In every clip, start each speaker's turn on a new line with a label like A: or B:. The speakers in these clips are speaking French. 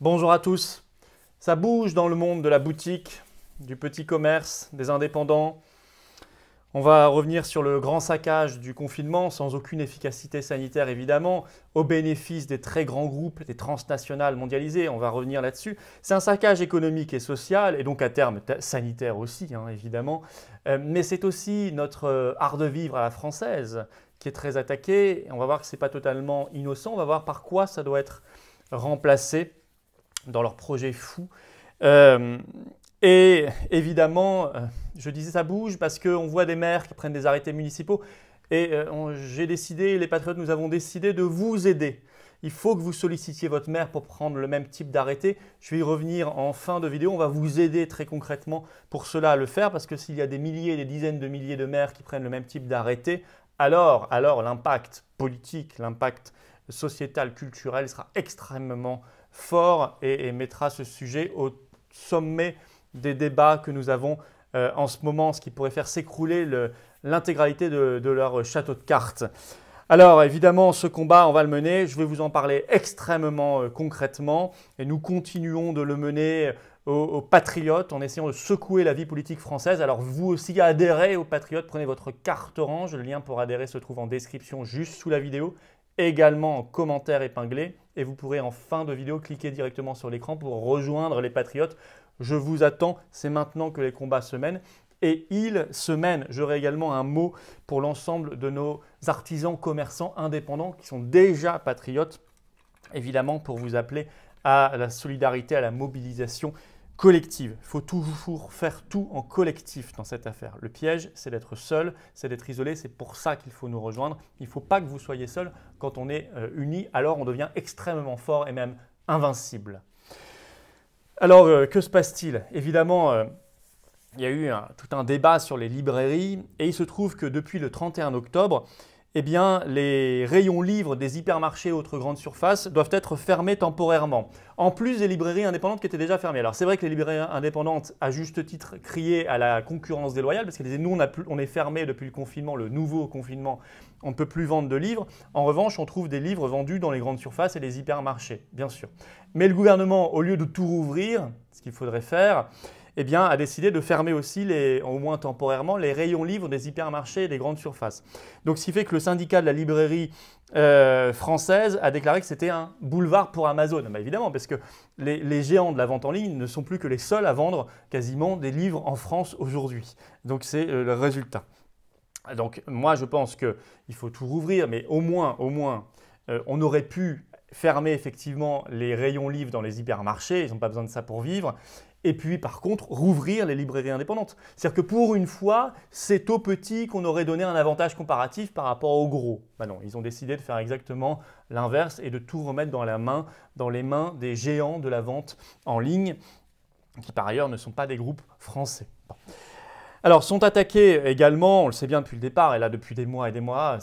A: Bonjour à tous. Ça bouge dans le monde de la boutique, du petit commerce, des indépendants. On va revenir sur le grand saccage du confinement, sans aucune efficacité sanitaire évidemment, au bénéfice des très grands groupes, des transnationales mondialisées. On va revenir là-dessus. C'est un saccage économique et social, et donc à terme sanitaire aussi, évidemment. Mais c'est aussi notre art de vivre à la française qui est très attaqué. On va voir que ce n'est pas totalement innocent. On va voir par quoi ça doit être remplacé dans leurs projets fous. Et évidemment, je disais ça bouge parce qu'on voit des maires qui prennent des arrêtés municipaux et j'ai décidé, les Patriotes, nous avons décidé de vous aider. Il faut que vous sollicitiez votre maire pour prendre le même type d'arrêté. Je vais y revenir en fin de vidéo. On va vous aider très concrètement pour cela à le faire parce que s'il y a des milliers, des dizaines de milliers de maires qui prennent le même type d'arrêté, alors l'impact politique, l'impact sociétal, culturel sera extrêmement fort et mettra ce sujet au sommet des débats que nous avons en ce moment, ce qui pourrait faire s'écrouler l'intégralité de leur château de cartes. Alors évidemment, ce combat, on va le mener. Je vais vous en parler extrêmement concrètement et nous continuons de le mener aux Patriotes en essayant de secouer la vie politique française. Alors vous aussi adhérez aux Patriotes, prenez votre carte orange. Le lien pour adhérer se trouve en description juste sous la vidéo, également en commentaire épinglé. Et vous pourrez en fin de vidéo cliquer directement sur l'écran pour rejoindre les Patriotes. Je vous attends, c'est maintenant que les combats se mènent. Et ils se mènent. J'aurai également un mot pour l'ensemble de nos artisans, commerçants indépendants qui sont déjà patriotes, évidemment pour vous appeler à la solidarité, à la mobilisation collective. Il faut toujours faire tout en collectif dans cette affaire. Le piège, c'est d'être seul, c'est d'être isolé. C'est pour ça qu'il faut nous rejoindre. Il ne faut pas que vous soyez seul. Quand on est unis, alors on devient extrêmement fort et même invincible. Alors, que se passe-t-il? Évidemment, il y a eu tout un débat sur les librairies et il se trouve que depuis le 31 octobre, eh bien, les rayons livres des hypermarchés et autres grandes surfaces doivent être fermés temporairement. En plus des librairies indépendantes qui étaient déjà fermées. Alors c'est vrai que les librairies indépendantes, à juste titre, criaient à la concurrence déloyale parce qu'elles disaient nous on est fermé depuis le confinement, le nouveau confinement, on ne peut plus vendre de livres. En revanche, on trouve des livres vendus dans les grandes surfaces et les hypermarchés, bien sûr. Mais le gouvernement, au lieu de tout rouvrir, ce qu'il faudrait faire, eh bien, a décidé de fermer aussi, au moins temporairement, les rayons livres des hypermarchés et des grandes surfaces. Donc, ce qui fait que le syndicat de la librairie française a déclaré que c'était un boulevard pour Amazon. Bah, évidemment, parce que les géants de la vente en ligne ne sont plus que les seuls à vendre quasiment des livres en France aujourd'hui. Donc, c'est le résultat. Donc, moi, je pense qu'il faut tout rouvrir, mais au moins, on aurait pu fermer effectivement les rayons livres dans les hypermarchés. Ils n'ont pas besoin de ça pour vivre. Et puis, par contre, rouvrir les librairies indépendantes. C'est-à-dire que pour une fois, c'est aux petits qu'on aurait donné un avantage comparatif par rapport aux gros. Ben non, ils ont décidé de faire exactement l'inverse et de tout remettre dans les mains des géants de la vente en ligne, qui par ailleurs ne sont pas des groupes français. Bon. Alors, sont attaqués également, on le sait bien depuis le départ, et là depuis des mois et des mois,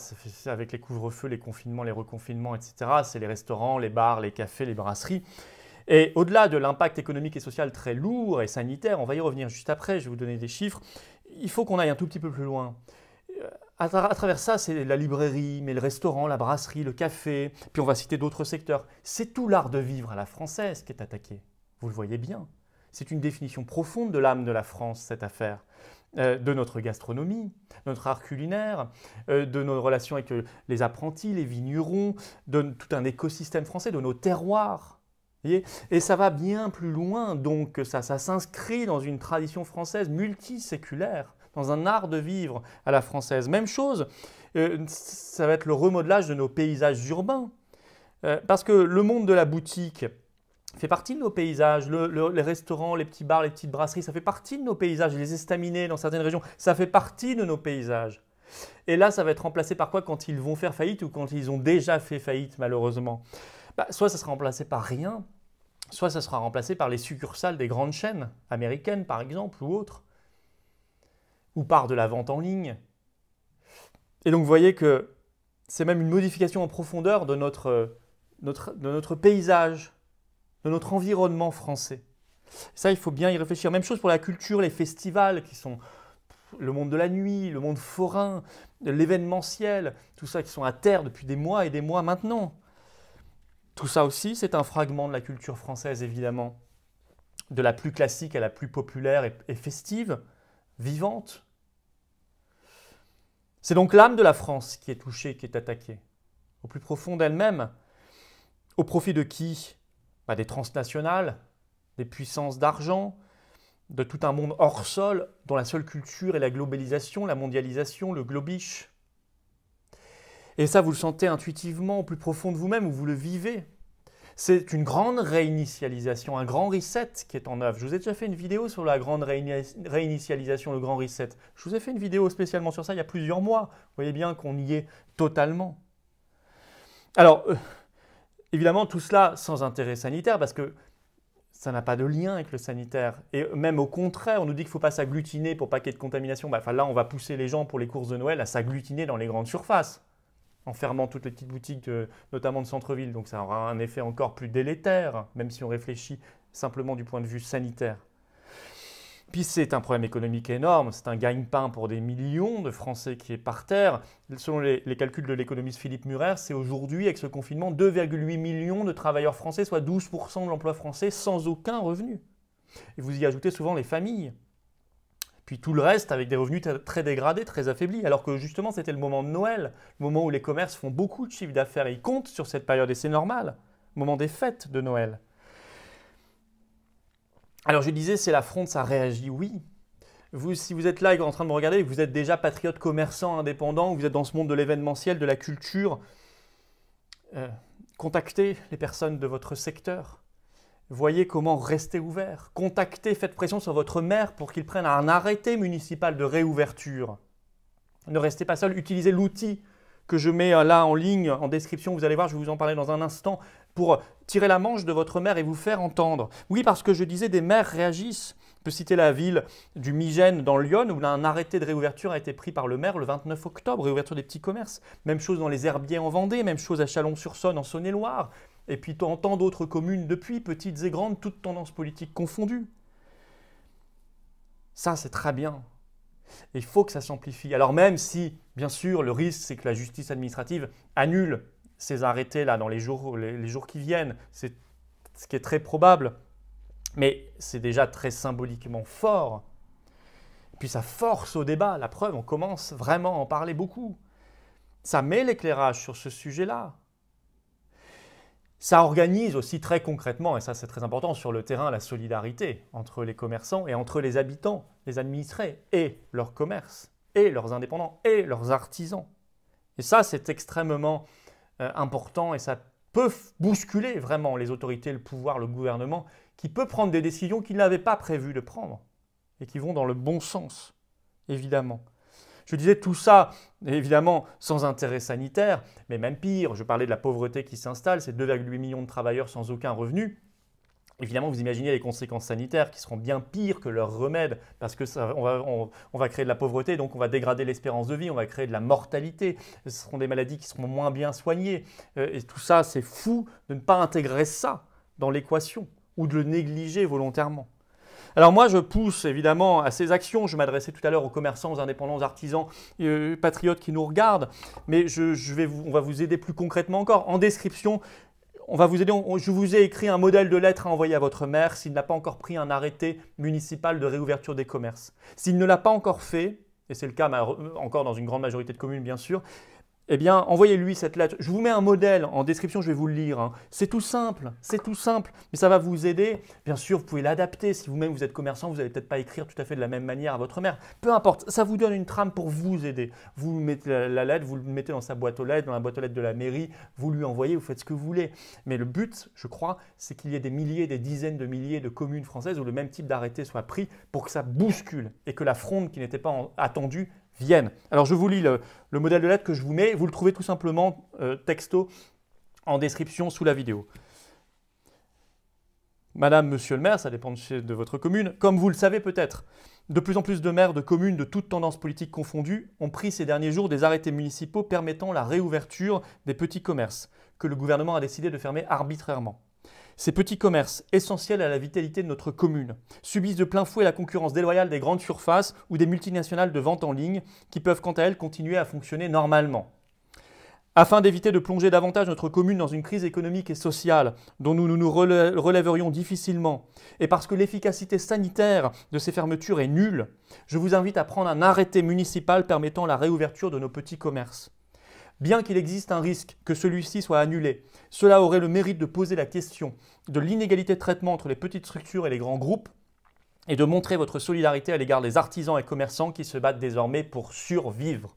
A: avec les couvre-feux, les confinements, les reconfinements, etc., c'est les restaurants, les bars, les cafés, les brasseries. Et au-delà de l'impact économique et social très lourd et sanitaire, on va y revenir juste après, je vais vous donner des chiffres, il faut qu'on aille un tout petit peu plus loin. À travers ça, c'est la librairie, mais le restaurant, la brasserie, le café, puis on va citer d'autres secteurs. C'est tout l'art de vivre à la française qui est attaqué. Vous le voyez bien. C'est une définition profonde de l'âme de la France, cette affaire. De notre gastronomie, notre art culinaire, de nos relations avec les apprentis, les vignerons, de tout un écosystème français, de nos terroirs. Et ça va bien plus loin, donc ça s'inscrit dans une tradition française multiséculaire, dans un art de vivre à la française. Même chose, ça va être le remodelage de nos paysages urbains. Parce que le monde de la boutique fait partie de nos paysages, les restaurants, les petits bars, les petites brasseries, ça fait partie de nos paysages. Les estaminets dans certaines régions, ça fait partie de nos paysages. Et là, ça va être remplacé par quoi quand ils vont faire faillite ou quand ils ont déjà fait faillite, malheureusement? Soit ça sera remplacé par rien, soit ça sera remplacé par les succursales des grandes chaînes américaines, par exemple, ou autres, ou par de la vente en ligne. Et donc, vous voyez que c'est même une modification en profondeur de notre paysage, de notre environnement français. Ça, il faut bien y réfléchir. Même chose pour la culture, les festivals qui sont le monde de la nuit, le monde forain, l'événementiel, tout ça qui sont à terre depuis des mois et des mois maintenant. Tout ça aussi, c'est un fragment de la culture française, évidemment, de la plus classique à la plus populaire et festive, vivante. C'est donc l'âme de la France qui est touchée, qui est attaquée, au plus profond d'elle-même. Au profit de qui? Des transnationales, des puissances d'argent, de tout un monde hors sol, dont la seule culture est la globalisation, la mondialisation, le globish. Et ça, vous le sentez intuitivement au plus profond de vous-même, où vous le vivez. C'est une grande réinitialisation, un grand reset qui est en œuvre. Je vous ai déjà fait une vidéo sur la grande réinitialisation, le grand reset. Je vous ai fait une vidéo spécialement sur ça il y a plusieurs mois. Vous voyez bien qu'on y est totalement. Alors, évidemment, tout cela sans intérêt sanitaire, parce que ça n'a pas de lien avec le sanitaire. Et même au contraire, on nous dit qu'il ne faut pas s'agglutiner pour pas qu'il y ait de contamination. Là, on va pousser les gens pour les courses de Noël à s'agglutiner dans les grandes surfaces, en fermant toutes les petites boutiques, notamment de centre-ville. Donc ça aura un effet encore plus délétère, même si on réfléchit simplement du point de vue sanitaire. Puis c'est un problème économique énorme, c'est un gagne-pain pour des millions de Français qui est par terre. Selon les calculs de l'économiste Philippe Murer, c'est aujourd'hui, avec ce confinement, 2,8 millions de travailleurs français, soit 12% de l'emploi français, sans aucun revenu. Et vous y ajoutez souvent les familles. Puis tout le reste avec des revenus très dégradés, très affaiblis. Alors que justement, c'était le moment de Noël, le moment où les commerces font beaucoup de chiffre d'affaires. Ils comptent sur cette période et c'est normal, le moment des fêtes de Noël. Alors je disais, c'est la fronde, ça réagit, oui. Vous, si vous êtes là en train de me regarder, vous êtes déjà patriote, commerçant, indépendant, vous êtes dans ce monde de l'événementiel, de la culture, contactez les personnes de votre secteur. Voyez comment rester ouvert. Contactez, faites pression sur votre maire pour qu'il prenne un arrêté municipal de réouverture. Ne restez pas seul, utilisez l'outil que je mets là en ligne, en description, vous allez voir, je vais vous en parler dans un instant, pour tirer la manche de votre maire et vous faire entendre. Oui, parce que je disais, des maires réagissent. On peut citer la ville du Migène dans l'Yonne, où un arrêté de réouverture a été pris par le maire le 29 octobre, réouverture des petits commerces. Même chose dans les Herbiers en Vendée, même chose à Chalon-sur-Saône en Saône-et-Loire. Et puis dans tant d'autres communes depuis, petites et grandes, toutes tendances politiques confondues. Ça, c'est très bien. Et il faut que ça s'amplifie. Alors même si, bien sûr, le risque, c'est que la justice administrative annule ces arrêtés-là dans les jours qui viennent, c'est ce qui est très probable, mais c'est déjà très symboliquement fort. Et puis ça force au débat, la preuve, on commence vraiment à en parler beaucoup. Ça met l'éclairage sur ce sujet-là. Ça organise aussi très concrètement, et ça c'est très important, sur le terrain, la solidarité entre les commerçants et entre les habitants, les administrés et leurs commerces, et leurs indépendants, et leurs artisans. Et ça c'est extrêmement important et ça peut bousculer vraiment les autorités, le pouvoir, le gouvernement, qui peut prendre des décisions qu'il n'avait pas prévu de prendre et qui vont dans le bon sens, évidemment. Je disais tout ça, évidemment, sans intérêt sanitaire, mais même pire, je parlais de la pauvreté qui s'installe, c'est 2,8 millions de travailleurs sans aucun revenu. Évidemment, vous imaginez les conséquences sanitaires qui seront bien pires que leurs remèdes, parce que on va créer de la pauvreté, donc on va dégrader l'espérance de vie, on va créer de la mortalité, ce seront des maladies qui seront moins bien soignées. Et tout ça, c'est fou de ne pas intégrer ça dans l'équation, ou de le négliger volontairement. Alors moi, je pousse évidemment à ces actions. Je m'adressais tout à l'heure aux commerçants, aux indépendants, aux artisans, patriotes qui nous regardent. Mais on va vous aider plus concrètement encore. En description, on va vous aider. Je vous ai écrit un modèle de lettre à envoyer à votre maire s'il n'a pas encore pris un arrêté municipal de réouverture des commerces. S'il ne l'a pas encore fait, et c'est le cas encore dans une grande majorité de communes bien sûr, eh bien, envoyez-lui cette lettre. Je vous mets un modèle en description, je vais vous le lire. C'est tout simple, mais ça va vous aider. Bien sûr, vous pouvez l'adapter. Si vous-même vous êtes commerçant, vous n'allez peut-être pas écrire tout à fait de la même manière à votre maire. Peu importe, ça vous donne une trame pour vous aider. Vous mettez la lettre, vous le mettez dans sa boîte aux lettres, dans la boîte aux lettres de la mairie, vous lui envoyez, vous faites ce que vous voulez. Mais le but, je crois, c'est qu'il y ait des milliers, des dizaines de milliers de communes françaises où le même type d'arrêté soit pris pour que ça bouscule et que la fronde qui n'était pas attendue viennent. Alors je vous lis le modèle de lettre que je vous mets, vous le trouvez tout simplement texto en description sous la vidéo. Madame, monsieur le maire, ça dépend de votre commune, comme vous le savez peut-être, de plus en plus de maires de communes de toutes tendances politiques confondues ont pris ces derniers jours des arrêtés municipaux permettant la réouverture des petits commerces que le gouvernement a décidé de fermer arbitrairement. Ces petits commerces, essentiels à la vitalité de notre commune, subissent de plein fouet la concurrence déloyale des grandes surfaces ou des multinationales de vente en ligne qui peuvent quant à elles continuer à fonctionner normalement. Afin d'éviter de plonger davantage notre commune dans une crise économique et sociale dont nous nous relèverions difficilement, et parce que l'efficacité sanitaire de ces fermetures est nulle, je vous invite à prendre un arrêté municipal permettant la réouverture de nos petits commerces. Bien qu'il existe un risque que celui-ci soit annulé, cela aurait le mérite de poser la question de l'inégalité de traitement entre les petites structures et les grands groupes et de montrer votre solidarité à l'égard des artisans et commerçants qui se battent désormais pour survivre.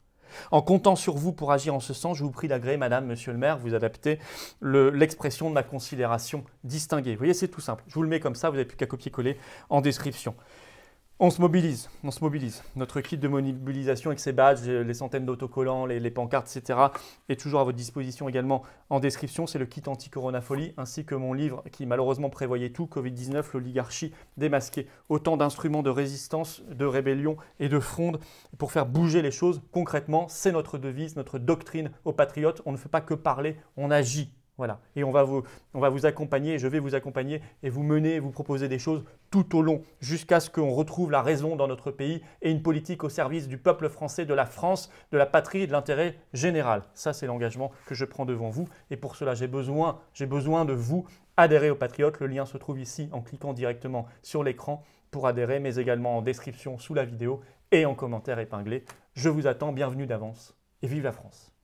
A: En comptant sur vous pour agir en ce sens, je vous prie d'agréer, madame, monsieur le maire, vous adapter l'expression de ma considération distinguée. Vous voyez, c'est tout simple. Je vous le mets comme ça, vous n'avez plus qu'à copier-coller en description. On se mobilise, on se mobilise. Notre kit de mobilisation avec ses badges, les centaines d'autocollants, les pancartes, etc. est toujours à votre disposition également en description. C'est le kit anti-Corona-folie ainsi que mon livre qui malheureusement prévoyait tout, Covid-19, l'oligarchie démasquée. Autant d'instruments de résistance, de rébellion et de fronde pour faire bouger les choses. Concrètement, c'est notre devise, notre doctrine aux patriotes. On ne fait pas que parler, on agit. Voilà. Et on va vous accompagner, je vais vous accompagner et vous mener, vous proposer des choses tout au long jusqu'à ce qu'on retrouve la raison dans notre pays et une politique au service du peuple français, de la France, de la patrie et de l'intérêt général. Ça, c'est l'engagement que je prends devant vous et pour cela, j'ai besoin de vous. Adhérez aux Patriotes, le lien se trouve ici en cliquant directement sur l'écran pour adhérer, mais également en description sous la vidéo et en commentaire épinglé. Je vous attends, bienvenue d'avance et vive la France.